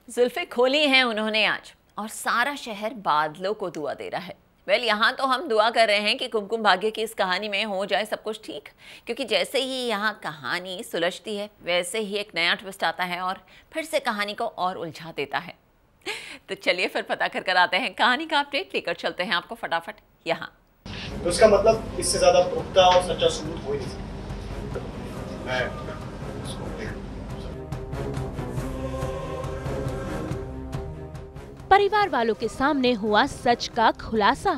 जुल्फे खोली हैं उन्होंने आज और सारा शहर बादलों को दुआ दे रहा है। यहाँ तो हम दुआ कर रहे हैं कि कुमकुम भाग्य की इस कहानी में हो जाए सब कुछ ठीक, क्योंकि जैसे ही यहाँ कहानी सुलझती है वैसे ही एक नया ट्विस्ट आता है और फिर से कहानी को और उलझा देता है। तो चलिए फिर पता कर आते हैं कहानी का अपडेट लेकर चलते हैं आपको फटाफट यहाँ। तो इसका मतलब इससे ज्यादा पुख्ता और सच्चा सबूत हो ही नहीं सकता। मैं परिवार वालों के सामने हुआ सच का खुलासा।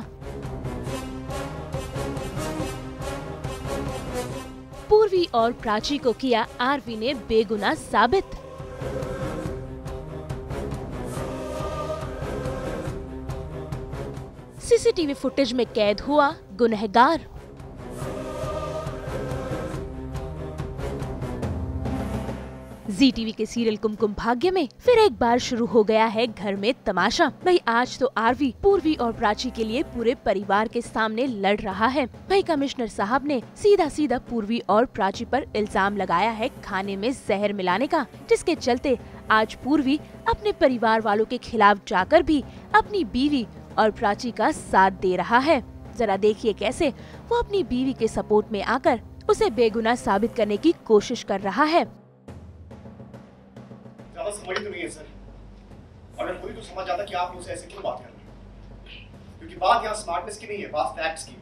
पूर्वी और प्राची को किया आरवी ने बेगुनाह साबित। सीसीटीवी फुटेज में कैद हुआ गुनहगार। जी-टीवी के सीरियल कुमकुम भाग्य में फिर एक बार शुरू हो गया है घर में तमाशा। भाई आज तो आरवी पूर्वी और प्राची के लिए पूरे परिवार के सामने लड़ रहा है। भाई कमिश्नर साहब ने सीधा पूर्वी और प्राची पर इल्जाम लगाया है खाने में जहर मिलाने का, जिसके चलते आज पूर्वी अपने परिवार वालों के खिलाफ जाकर भी अपनी बीवी और प्राची का साथ दे रहा है। जरा देखिए कैसे वो अपनी बीवी के सपोर्ट में आकर उसे बेगुनाह साबित करने की कोशिश कर रहा है। ज्यादा समझ तो नहीं है सर। अगर कोई तो समझ जाता कि आप मुझसे ऐसे क्यों बात कर रहे हैं, क्योंकि बात यहाँ स्मार्टनेस की नहीं है, बात फैक्ट्स की है।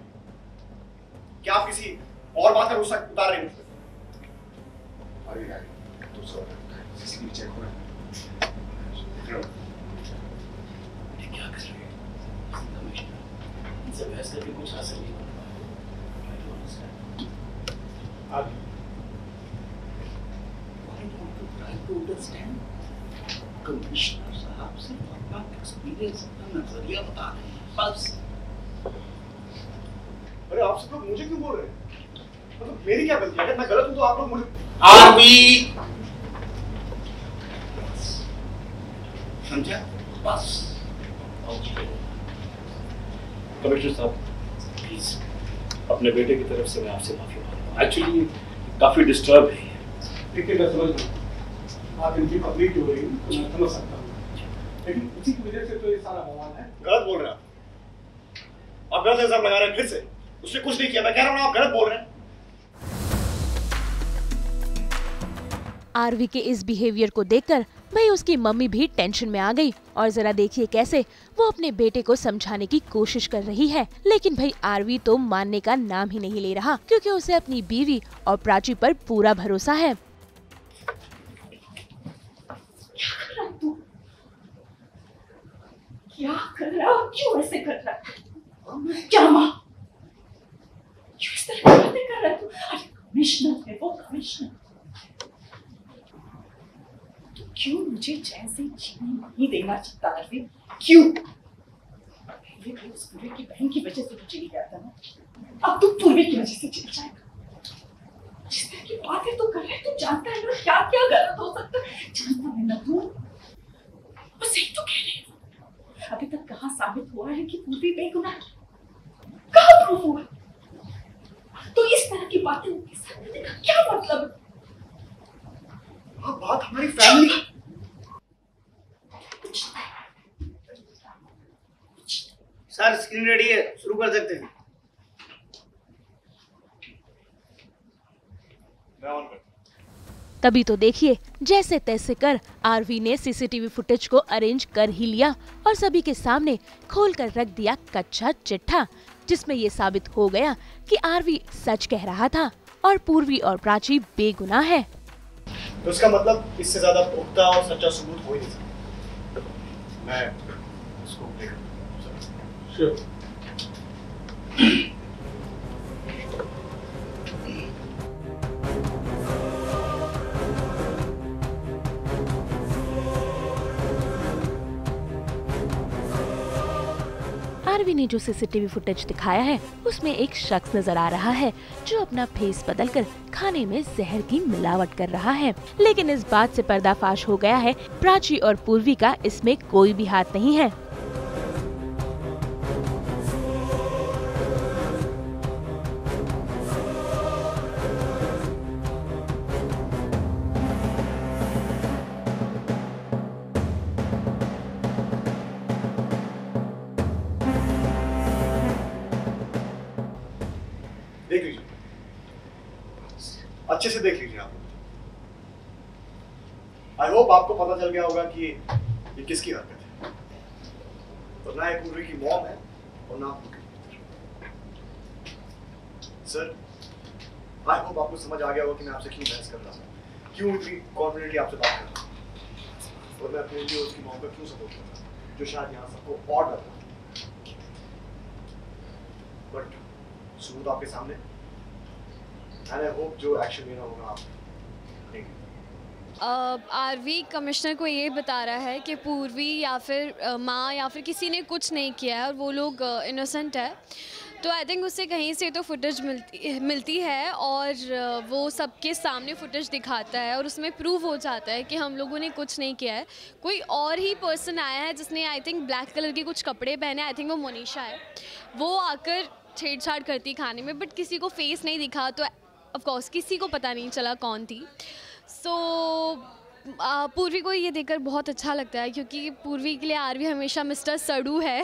क्या आप किसी और बात का गुस्सा उतार रहे हैं? अरे यार तो सर सीसीटीवी चेक हो रहा है। ये क्या कर रहे हैं? इनसे बहस करके कुछ हासिल नहीं होगा। आप कमिश्नर साहब से अपना एक्सपीरियंस, अपना नजरिया बता रहे हैं बस। अरे आप सब लोग मुझे क्यों बोल रहे हैं? मतलब मेरी क्या गलती है? अगर मैं गलत हूं तो आप लोग मुझे आरवी समझा बस। कमिश्नर साहब प्लीज अपने बेटे की तरफ से मैं आपसे माफी मांगता हूँ। एक्चुअली काफी डिस्टर्ब है। ठीक है मैं समझ रहा हूँ आप इनकी पब्लिक हो रही तो मैं समझ सकता हूँ, लेकिन इसी की वजह से तो ये सारा बवाल है। गलत बोल रहे हैं आप गलत इल्जाम लगा रहे हैं फिर से। उसने कुछ नहीं किया, मैं कह रहा हूँ आप गलत बोल रहे हैं। आरवी के इस बिहेवियर को देखकर भाई उसकी मम्मी भी टेंशन में आ गई और जरा देखिए कैसे वो अपने बेटे को समझाने की कोशिश कर रही है। लेकिन भाई आरवी तो मानने का नाम ही नहीं ले रहा, क्योंकि उसे अपनी बीवी और प्राची पर पूरा भरोसा है। क्या कर रहा है? क्यों ऐसे कर रहा है? क्या माँ क्यों इस तरह की बातें कर रहा है तू? अरे कमिश्नर है वो, कमिश्नर। तो क्यों मुझे चैन से जीने नहीं देना चाहता अरविंद? क्यों? पहले भी उस पूर्वी की बहन की वजह से तो चली गया था ना, अब तू पूर्वी की वजह से चल जाएगा। जिस तरह की बातें तू कर रहा है, तू जानता है ना क्या क्या गलत हो सकता है? जानता है ना तू? वो सही तो कह रहे हैं। अभी तक कहाँ साबित हुआ है कि पूर्वी बेगुनाह? कहाँ प्रूफ हुआ? तो इस तरह की बातें उनके साथ करने का क्या मतलब है? बात हमारी फैमिली। सर स्क्रीन रेडी है, शुरू कर सकते हैं। मैं ऑन कर। तभी तो देखिए जैसे तैसे कर आरवी ने सीसीटीवी फुटेज को अरेंज कर ही लिया और सभी के सामने खोल कर रख दिया कच्चा चिट्ठा, जिसमें ये साबित हो गया कि आरवी सच कह रहा था और पूर्वी और प्राची बेगुनाह है। तो इसका मतलब इससे ज्यादा पुख्ता और सच्चा सबूत हो ही नहीं सकता। मैं इसको श्योर। आरवी ने जो सीसीटीवी फुटेज दिखाया है उसमें एक शख्स नजर आ रहा है जो अपना फेस बदलकर खाने में जहर की मिलावट कर रहा है। लेकिन इस बात से पर्दाफाश हो गया है प्राची और पूर्वी का इसमें कोई भी हाथ नहीं है। अच्छे से देख लीजिए आप। आई होप आपको पता चल गया होगा कि ये किसकी हरकत है। तो ना ये पूर्वी की मॉम है और ना सर। आई होप आपको समझ आ गया होगा कि मैं आपसे क्यों बहस कर रहा हूँ, क्यों इतनी कॉन्फिडेंटली आपसे बात कर रहा हूँ, और मैं अपने लिए उसकी मॉम का क्यों सपोर्ट कर रहा हूँ, जो शायद यहाँ सबको और डर रहा है। बट सबूत आपके सामने, एंड आई होप जो एक्शन लेना होगा आप लेंगे। आरवी कमिश्नर को ये बता रहा है कि पूर्वी या फिर माँ या फिर किसी ने कुछ नहीं किया है और वो लोग इनोसेंट है। तो आई थिंक उससे कहीं से तो फुटेज मिलती है और वो सबके सामने फुटेज दिखाता है और उसमें प्रूव हो जाता है कि हम लोगों ने कुछ नहीं किया है। कोई और ही पर्सन आया है जिसने आई थिंक ब्लैक कलर के कुछ कपड़े पहने, आई थिंक वो मोनिशा है, वो आकर छेड़छाड़ करती खाने में, बट किसी को फेस नहीं दिखा तो ऑफ कोर्स किसी को पता नहीं चला कौन थी। सो पूर्वी को ये देखकर बहुत अच्छा लगता है क्योंकि पूर्वी के लिए आरवी हमेशा मिस्टर सड़ू है,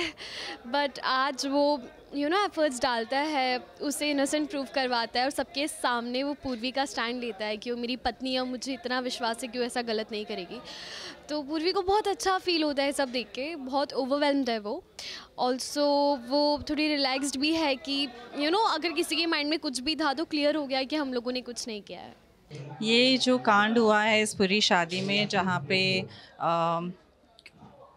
बट आज वो एफर्ट्स डालता है, उसे इनोसेंट प्रूव करवाता है और सबके सामने वो पूर्वी का स्टैंड लेता है कि वो मेरी पत्नी है, मुझे इतना विश्वास है कि वो ऐसा गलत नहीं करेगी। तो पूर्वी को बहुत अच्छा फील होता है सब देख के, बहुत ओवरवेल्म्ड है वो। ऑल्सो वो थोड़ी रिलैक्स्ड भी है कि अगर किसी के माइंड में कुछ भी था तो क्लियर हो गया कि हम लोगों ने कुछ नहीं किया है। ये जो कांड हुआ है इस पूरी शादी में, जहाँ पे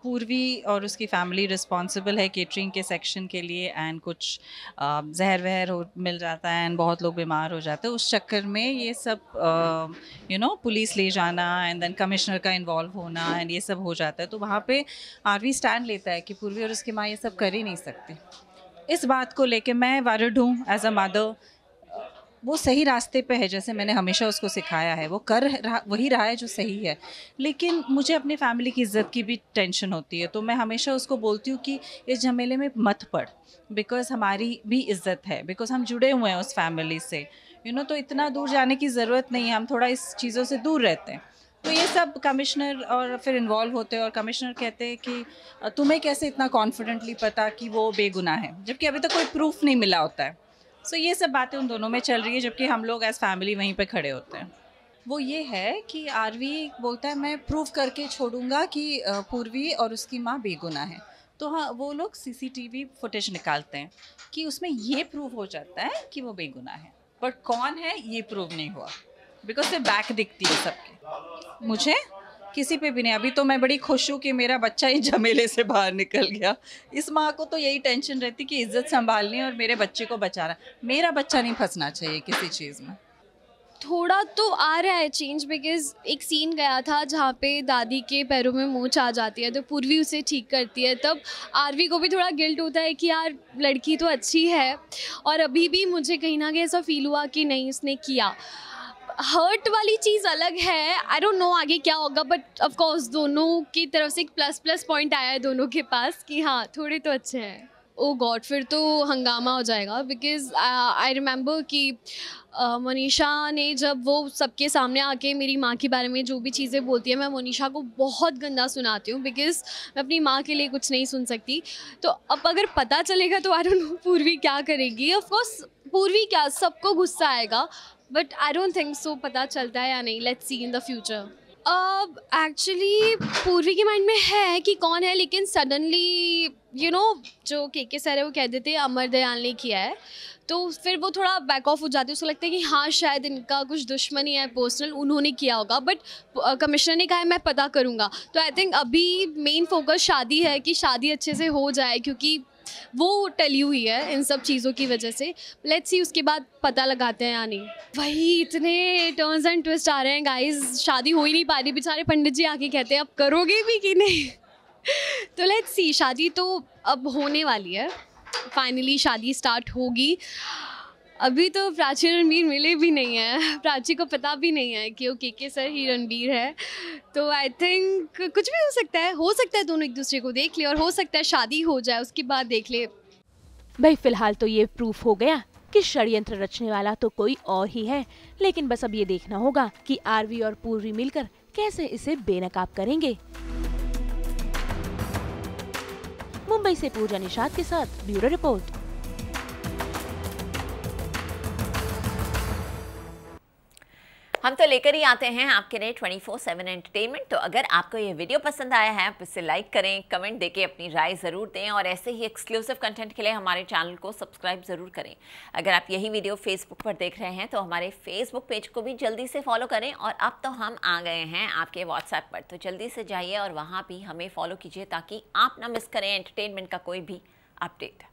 पूर्वी और उसकी फैमिली रिस्पॉन्सिबल है केटरिंग के सेक्शन के लिए, एंड कुछ जहर वहर मिल जाता है एंड बहुत लोग बीमार हो जाते हैं, उस चक्कर में ये सब पुलिस ले जाना एंड देन कमिश्नर का इन्वॉल्व होना एंड ये सब हो जाता है। तो वहाँ पे आरवी स्टैंड लेता है कि पूर्वी और उसकी माँ ये सब कर ही नहीं सकती। इस बात को लेके मैं वर्रिड हूँ एज अ मदर। वो सही रास्ते पे है, जैसे मैंने हमेशा उसको सिखाया है, वो कर वही रहा है जो सही है, लेकिन मुझे अपनी फैमिली की इज़्ज़त की भी टेंशन होती है। तो मैं हमेशा उसको बोलती हूँ कि इस झमेले में मत पड़, बिकॉज़ हमारी भी इज़्ज़त है, बिकॉज़ हम जुड़े हुए हैं उस फैमिली से, तो इतना दूर जाने की ज़रूरत नहीं है, हम थोड़ा इस चीज़ों से दूर रहते हैं। तो ये सब कमिश्नर और फिर इन्वॉल्व होते हैं और कमिश्नर कहते हैं कि तुम्हें कैसे इतना कॉन्फिडेंटली पता कि वो बेगुनाह है, जबकि अभी तक कोई प्रूफ नहीं मिला होता है। सो ये सब बातें उन दोनों में चल रही है, जबकि हम लोग एज फैमिली वहीं पे खड़े होते हैं। वो ये है कि आरवी बोलता है मैं प्रूव करके छोड़ूंगा कि पूर्वी और उसकी माँ बेगुनाह है। तो हाँ, वो लोग सीसीटीवी फुटेज निकालते हैं कि उसमें ये प्रूव हो जाता है कि वो बेगुनाह है, बट कौन है ये प्रूव नहीं हुआ, बिकॉज से बैक दिखती है सबके। मुझे किसी पे भी नहीं। अभी तो मैं बड़ी खुश हूँ कि मेरा बच्चा इस झमेले से बाहर निकल गया। इस माँ को तो यही टेंशन रहती कि इज्जत संभालनी और मेरे बच्चे को बचाना। मेरा बच्चा नहीं फंसना चाहिए किसी चीज़ में। थोड़ा तो आ रहा है चेंज, बिकॉज एक सीन गया था जहाँ पे दादी के पैरों में मोच आ जाती है तो पूर्वी उसे ठीक करती है, तब आरवी को भी थोड़ा गिल्ट होता है कि यार लड़की तो अच्छी है। और अभी भी मुझे कहीं ना कहीं ऐसा फील हुआ कि नहीं उसने किया। हर्ट वाली चीज़ अलग है, आई डोंट नो आगे क्या होगा, बट ऑफ कोर्स दोनों की तरफ से एक प्लस पॉइंट आया है दोनों के पास कि हाँ थोड़े तो अच्छे हैं। ओ गॉड, फिर तो हंगामा हो जाएगा, बिकॉज आई रिमेंबर कि मोनिशा ने जब वो सबके सामने आके मेरी माँ के बारे में जो भी चीज़ें बोलती है, मैं मोनिशा को बहुत गंदा सुनाती हूँ बिकॉज मैं अपनी माँ के लिए कुछ नहीं सुन सकती। तो अब अगर पता चलेगा तो आई डोंट नो पूर्वी क्या करेगी। ऑफ कोर्स पूर्वी क्या, सबको गुस्सा आएगा, but I don't think so पता चलता है या नहीं, let's see in the future. अब एक्चुअली पूर्वी के माइंड में है कि कौन है, लेकिन सडनली जो के सर है वो कह देते हैं अमर दयाल ने किया है, तो फिर वो थोड़ा बैक ऑफ हो जाती है। उसको लगता है कि हाँ शायद इनका कुछ दुश्मनी है पर्सनल, उन्होंने किया होगा, बट कमिश्नर ने कहा है मैं पता करूँगा। तो आई थिंक अभी मेन फोकस शादी है कि शादी अच्छे से हो जाए, क्योंकि वो टली हुई है इन सब चीज़ों की वजह से। लेट्स सी उसके बाद पता लगाते हैं या नहीं। वही इतने टर्न्स एंड ट्विस्ट आ रहे हैं गाइस, शादी हो ही नहीं पा रही। बेचारे पंडित जी आके कहते हैं अब करोगे भी कि नहीं। तो लेट्स सी, शादी तो अब होने वाली है, फाइनली शादी स्टार्ट होगी। अभी तो प्राची रणबीर मिले भी नहीं है, प्राची को पता भी नहीं है कि वो के सर ही रणबीर है। तो आई थिंक कुछ भी हो सकता है दोनों एक दूसरे को देख ले, और हो सकता है शादी हो जाए उसके बाद देख ले। भाई फिलहाल तो ये प्रूफ हो गया कि षड्यंत्र रचने वाला तो कोई और ही है, लेकिन बस अब ये देखना होगा कि आरवी और पूर्वी मिलकर कैसे इसे बेनकाब करेंगे। मुंबई से पूजा निषाद के साथ ब्यूरो रिपोर्ट। हम तो लेकर ही आते हैं आपके लिए 24/7 एंटरटेनमेंट। तो अगर आपको ये वीडियो पसंद आया है आप इसे लाइक करें, कमेंट देके अपनी राय ज़रूर दें और ऐसे ही एक्सक्लूसिव कंटेंट के लिए हमारे चैनल को सब्सक्राइब ज़रूर करें। अगर आप यही वीडियो फेसबुक पर देख रहे हैं तो हमारे फेसबुक पेज को भी जल्दी से फॉलो करें। और अब तो हम आ गए हैं आपके व्हाट्सएप पर, तो जल्दी से जाइए और वहाँ भी हमें फॉलो कीजिए ताकि आप ना मिस करें एंटरटेनमेंट का कोई भी अपडेट।